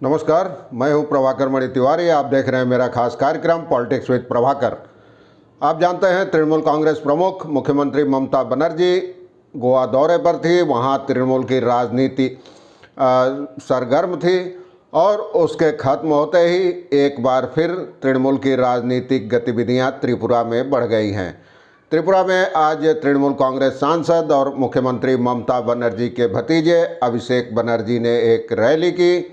नमस्कार, मैं हूं प्रभाकर मणि तिवारी। आप देख रहे हैं मेरा खास कार्यक्रम पॉलिटिक्स विद प्रभाकर। आप जानते हैं तृणमूल कांग्रेस प्रमुख मुख्यमंत्री ममता बनर्जी गोवा दौरे पर थी। वहां तृणमूल की राजनीति सरगर्म थी और उसके खत्म होते ही एक बार फिर तृणमूल की राजनीतिक गतिविधियां त्रिपुरा में बढ़ गई हैं। त्रिपुरा में आज तृणमूल कांग्रेस सांसद और मुख्यमंत्री ममता बनर्जी के भतीजे अभिषेक बनर्जी ने एक रैली की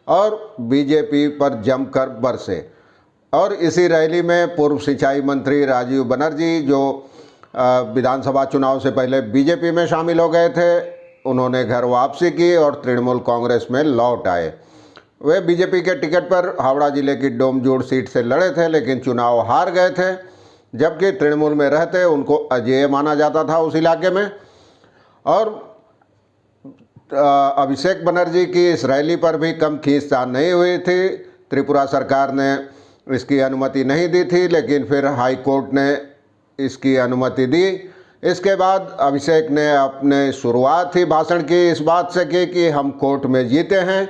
और बीजेपी पर जमकर बरसे। और इसी रैली में पूर्व सिंचाई मंत्री राजीव बनर्जी, जो विधानसभा चुनाव से पहले बीजेपी में शामिल हो गए थे, उन्होंने घर वापसी की और तृणमूल कांग्रेस में लौट आए। वे बीजेपी के टिकट पर हावड़ा जिले की डोमजोड़ सीट से लड़े थे, लेकिन चुनाव हार गए थे। जबकि तृणमूल में रहते उनको अजेय माना जाता था उस इलाके में। और अभिषेक बनर्जी की इस रैली पर भी कम खींचतान नहीं हुई थी। त्रिपुरा सरकार ने इसकी अनुमति नहीं दी थी, लेकिन फिर हाई कोर्ट ने इसकी अनुमति दी। इसके बाद अभिषेक ने अपने शुरुआत ही भाषण की इस बात से की कि हम कोर्ट में जीते हैं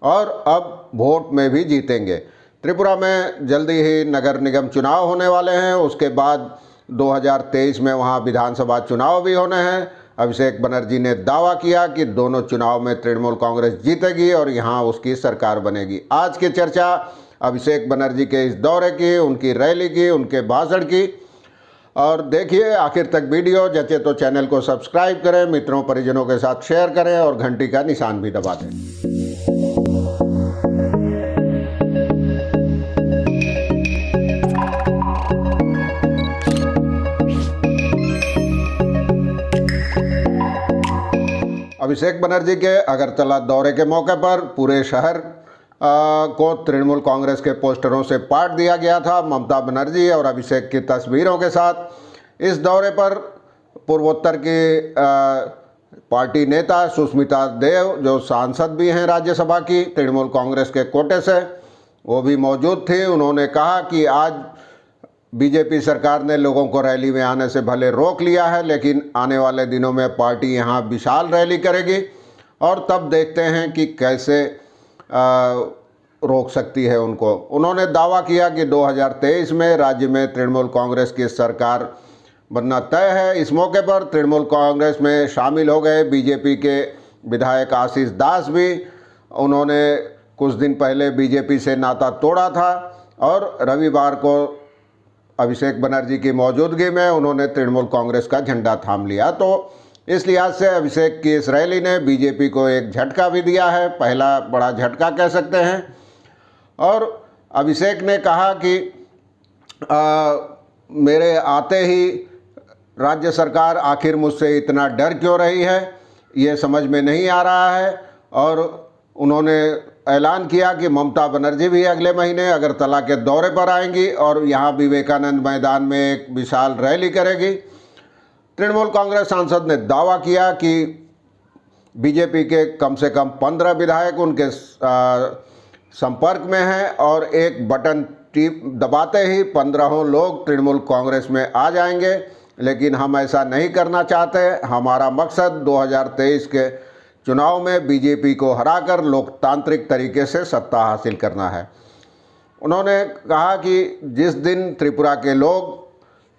और अब वोट में भी जीतेंगे। त्रिपुरा में जल्दी ही नगर निगम चुनाव होने वाले हैं। उसके बाद 2023 में वहाँ विधानसभा चुनाव भी होने हैं। अभिषेक बनर्जी ने दावा किया कि दोनों चुनाव में तृणमूल कांग्रेस जीतेगी और यहाँ उसकी सरकार बनेगी। आज की चर्चा अभिषेक बनर्जी के इस दौरे की, उनकी रैली की, उनके भाषण की। और देखिए आखिर तक वीडियो। जचे तो चैनल को सब्सक्राइब करें, मित्रों परिजनों के साथ शेयर करें और घंटी का निशान भी दबा दें। अभिषेक बनर्जी के अगरतला दौरे के मौके पर पूरे शहर को तृणमूल कांग्रेस के पोस्टरों से पाट दिया गया था, ममता बनर्जी और अभिषेक की तस्वीरों के साथ। इस दौरे पर पूर्वोत्तर की पार्टी नेता सुष्मिता देव, जो सांसद भी हैं राज्यसभा की तृणमूल कांग्रेस के कोटे से, वो भी मौजूद थी। उन्होंने कहा कि आज बीजेपी सरकार ने लोगों को रैली में आने से भले रोक लिया है, लेकिन आने वाले दिनों में पार्टी यहाँ विशाल रैली करेगी और तब देखते हैं कि कैसे रोक सकती है उनको। उन्होंने दावा किया कि 2023 में राज्य में तृणमूल कांग्रेस की सरकार बनना तय है। इस मौके पर तृणमूल कांग्रेस में शामिल हो गए बीजेपी के विधायक आशीष दास भी। उन्होंने कुछ दिन पहले बीजेपी से नाता तोड़ा था और रविवार को अभिषेक बनर्जी की मौजूदगी में उन्होंने तृणमूल कांग्रेस का झंडा थाम लिया। तो इस लिहाज से अभिषेक की इस रैली ने बीजेपी को एक झटका भी दिया है, पहला बड़ा झटका कह सकते हैं। और अभिषेक ने कहा कि मेरे आते ही राज्य सरकार आखिर मुझसे इतना डर क्यों रही है, ये समझ में नहीं आ रहा है। और उन्होंने ऐलान किया कि ममता बनर्जी भी अगले महीने अगरतला के दौरे पर आएंगी और यहाँ विवेकानंद मैदान में एक विशाल रैली करेगी। तृणमूल कांग्रेस सांसद ने दावा किया कि बीजेपी के कम से कम 15 विधायक उनके संपर्क में हैं और एक बटन दबाते ही 15 लोग तृणमूल कांग्रेस में आ जाएंगे। लेकिन हम ऐसा नहीं करना चाहते। हमारा मकसद 2023 के चुनाव में बीजेपी को हराकर लोकतांत्रिक तरीके से सत्ता हासिल करना है। उन्होंने कहा कि जिस दिन त्रिपुरा के लोग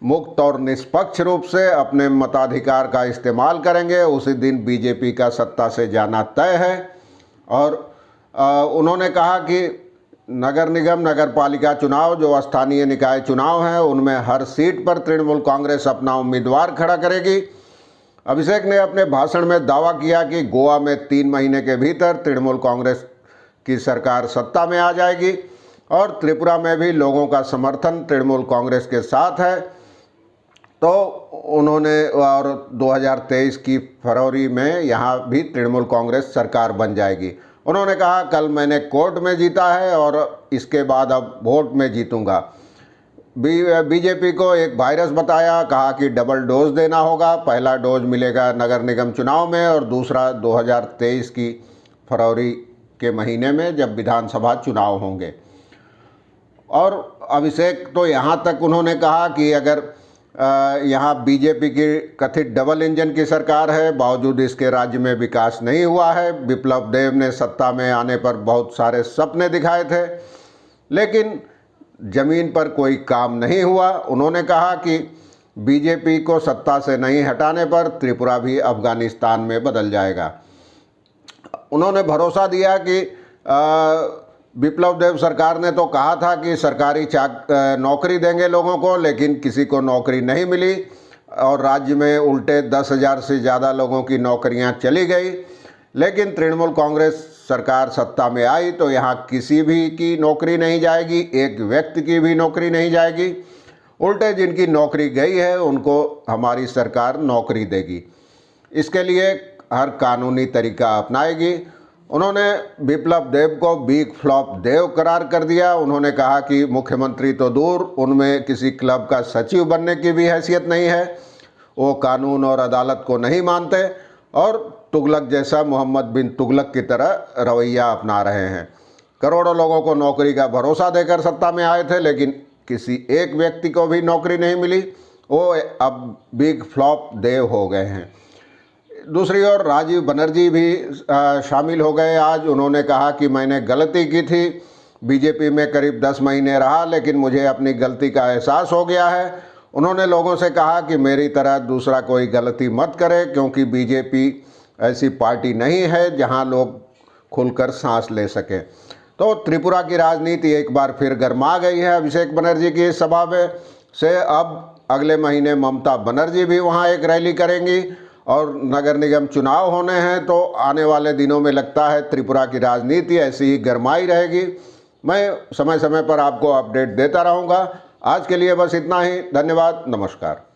मुक्त और निष्पक्ष रूप से अपने मताधिकार का इस्तेमाल करेंगे, उसी दिन बीजेपी का सत्ता से जाना तय है। और उन्होंने कहा कि नगर निगम, नगर पालिका चुनाव, जो स्थानीय निकाय चुनाव हैं, उनमें हर सीट पर तृणमूल कांग्रेस अपना उम्मीदवार खड़ा करेगी। अभिषेक ने अपने भाषण में दावा किया कि गोवा में 3 महीने के भीतर तृणमूल कांग्रेस की सरकार सत्ता में आ जाएगी और त्रिपुरा में भी लोगों का समर्थन तृणमूल कांग्रेस के साथ है। तो उन्होंने और 2023 की फरवरी में यहाँ भी तृणमूल कांग्रेस सरकार बन जाएगी। उन्होंने कहा, कल मैंने कोर्ट में जीता है और इसके बाद अब वोट में जीतूंगा। बीजेपी को एक वायरस बताया, कहा कि डबल डोज देना होगा। पहला डोज मिलेगा नगर निगम चुनाव में और दूसरा 2023 की फरवरी के महीने में, जब विधानसभा चुनाव होंगे। और अभिषेक तो यहाँ तक उन्होंने कहा कि अगर यहाँ बीजेपी की कथित डबल इंजन की सरकार है, बावजूद इसके राज्य में विकास नहीं हुआ है। विप्लव देव ने सत्ता में आने पर बहुत सारे सपने दिखाए थे, लेकिन ज़मीन पर कोई काम नहीं हुआ। उन्होंने कहा कि बीजेपी को सत्ता से नहीं हटाने पर त्रिपुरा भी अफगानिस्तान में बदल जाएगा। उन्होंने भरोसा दिया कि विप्लव देव सरकार ने तो कहा था कि सरकारी नौकरी देंगे लोगों को, लेकिन किसी को नौकरी नहीं मिली और राज्य में उल्टे 10,000 से ज़्यादा लोगों की नौकरियां चली गई। लेकिन तृणमूल कांग्रेस सरकार सत्ता में आई तो यहाँ किसी भी की नौकरी नहीं जाएगी, एक व्यक्ति की भी नौकरी नहीं जाएगी। उल्टे जिनकी नौकरी गई है उनको हमारी सरकार नौकरी देगी। इसके लिए हर कानूनी तरीका अपनाएगी। उन्होंने विप्लव देव को बिग फ्लॉप देव करार कर दिया। उन्होंने कहा कि मुख्यमंत्री तो दूर, उनमें किसी क्लब का सचिव बनने की भी हैसियत नहीं है। वो कानून और अदालत को नहीं मानते और तुगलक जैसा मोहम्मद बिन तुगलक की तरह रवैया अपना रहे हैं। करोड़ों लोगों को नौकरी का भरोसा देकर सत्ता में आए थे, लेकिन किसी एक व्यक्ति को भी नौकरी नहीं मिली। वो अब बिग फ्लॉप देव हो गए हैं। दूसरी ओर राजीव बनर्जी भी शामिल हो गए आज। उन्होंने कहा कि मैंने गलती की थी, बीजेपी में करीब 10 महीने रहा, लेकिन मुझे अपनी गलती का एहसास हो गया है। उन्होंने लोगों से कहा कि मेरी तरह दूसरा कोई गलती मत करे, क्योंकि बीजेपी ऐसी पार्टी नहीं है जहां लोग खुलकर सांस ले सकें। तो त्रिपुरा की राजनीति एक बार फिर गर्मा गई है अभिषेक बनर्जी की इस सभा से। अब अगले महीने ममता बनर्जी भी वहां एक रैली करेंगी और नगर निगम चुनाव होने हैं, तो आने वाले दिनों में लगता है त्रिपुरा की राजनीति ऐसी ही गरमाई रहेगी। मैं समय समय पर आपको अपडेट देता रहूँगा। आज के लिए बस इतना ही। धन्यवाद, नमस्कार।